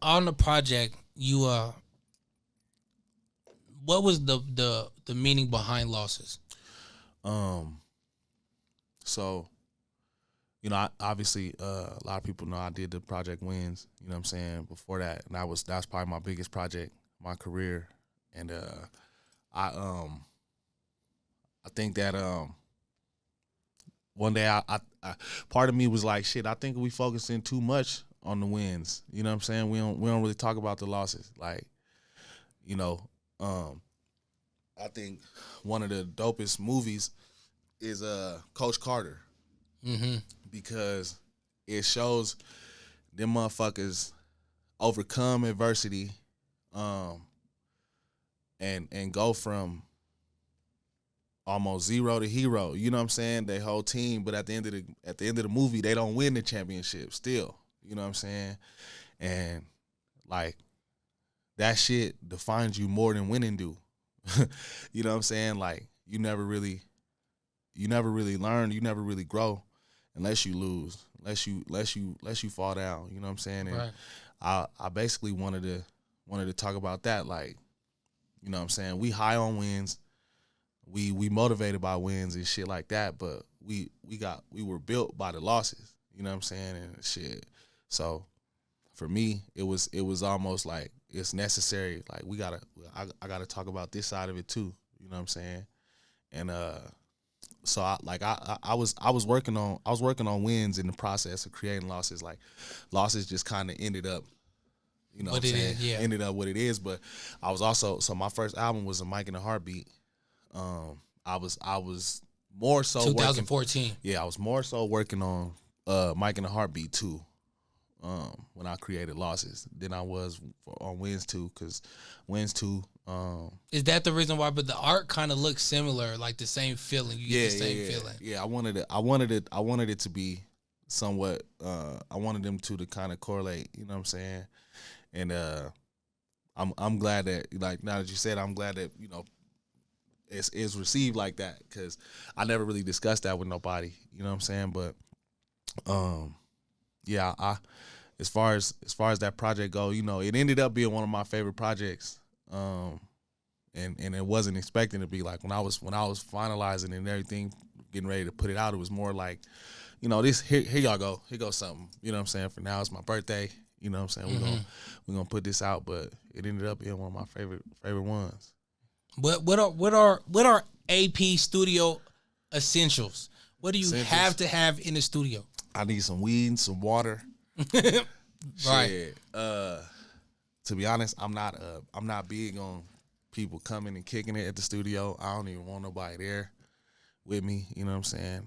on the project, you what was the meaning behind Losses? So, you know, obviously, a lot of people know I did the Project Wins. You know what I'm saying? Before that, and that's probably my biggest project, my career, and I think that one day I part of me was like, shit, I think we focusing too much on the wins. You know what I'm saying? We don't really talk about the losses. Like, you know, I think one of the dopest movies is Coach Carter. Mm-hmm. Because it shows them motherfuckers overcome adversity, and go from almost zero to hero. You know what I'm saying? Their whole team, but at the end of the movie, they don't win the championship still. You know what I'm saying? And like that shit defines you more than winning do. You know what I'm saying? Like you never really learn, you never really grow unless you lose, unless you fall down. You know what I'm saying? And right. I basically wanted to talk about that. Like, you know what I'm saying? We high on wins. We motivated by wins and shit like that, but we were built by the losses. You know what I'm saying? And shit. So for me, it was almost like it's necessary. Like I gotta talk about this side of it too. You know what I'm saying? And so I was working on wins in the process of creating losses. Like losses just kind of ended up, you know what I'm saying? Ended up what it is. But I was also, so my first album was A Mic and a Heartbeat. I was more so 2014. I was more so working on Mic and a Heartbeat too. When I created Losses than I was on Wins 2, because Wins 2. Is that the reason why? But the art kind of looks similar, like the same feeling. You get the same feeling. Yeah, I wanted it to be somewhat. I wanted them two to kind of correlate. You know what I'm saying? And I'm glad that, like, now that you said, I'm glad that, you know, it's received like that, because I never really discussed that with nobody. You know what I'm saying? But yeah, as far as that project go, you know, it ended up being one of my favorite projects. And it wasn't expecting to be. Like when I was finalizing and everything, getting ready to put it out, it was more like, you know, this here y'all go. Here goes something. You know what I'm saying? For now, it's my birthday. You know what I'm saying? Mm-hmm. We're gonna put this out, but it ended up being one of my favorite ones. What are AP studio essentials? What do you have to have in the studio? I need some weed and some water. Right. Shit. To be honest, I'm not big on people coming and kicking it at the studio. I don't even want nobody there with me. You know what I'm saying?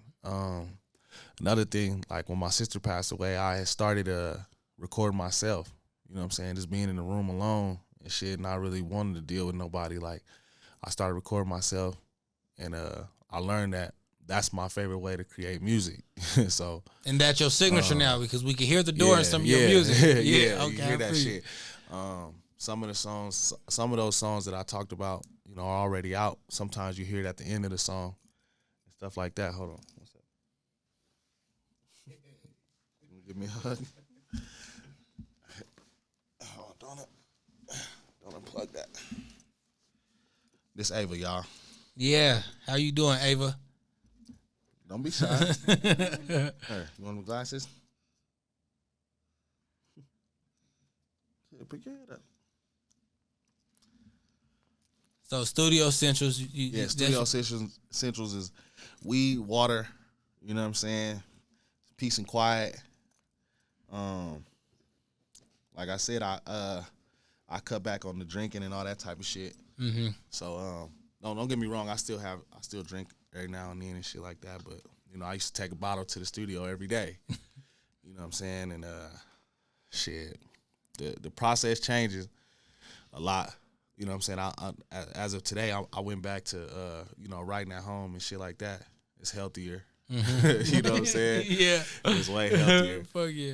Another thing, like when my sister passed away, I had started recording myself. You know what I'm saying? Just being in the room alone and shit, not really wanting to deal with nobody. Like I started recording myself, and I learned that that's my favorite way to create music. So, and that's your signature now, because we can hear the door in some of your music. Okay, you hear that shit. Some of those songs that I talked about, you know, are already out. Sometimes you hear it at the end of the song and stuff like that. Hold on. What's that? Give me a hug. Oh, don't unplug that. This Ava, y'all. Yeah. How you doing, Ava? Don't be shy. Hey, you want my glasses? Yeah, put your head up. So Studio Essentials. Studio Essentials is weed, water. You know what I'm saying? Peace and quiet. Like I said, I cut back on the drinking and all that type of shit. Mm-hmm. So don't get me wrong. I still drink every now and then and shit like that. But you know, I used to take a bottle to the studio every day. You know what I'm saying? And shit, the process changes a lot. You know what I'm saying? I as of today, I went back to you know, writing at home and shit like that. It's healthier. Mm-hmm. You know what I'm saying? Yeah, it's way healthier. Fuck yeah.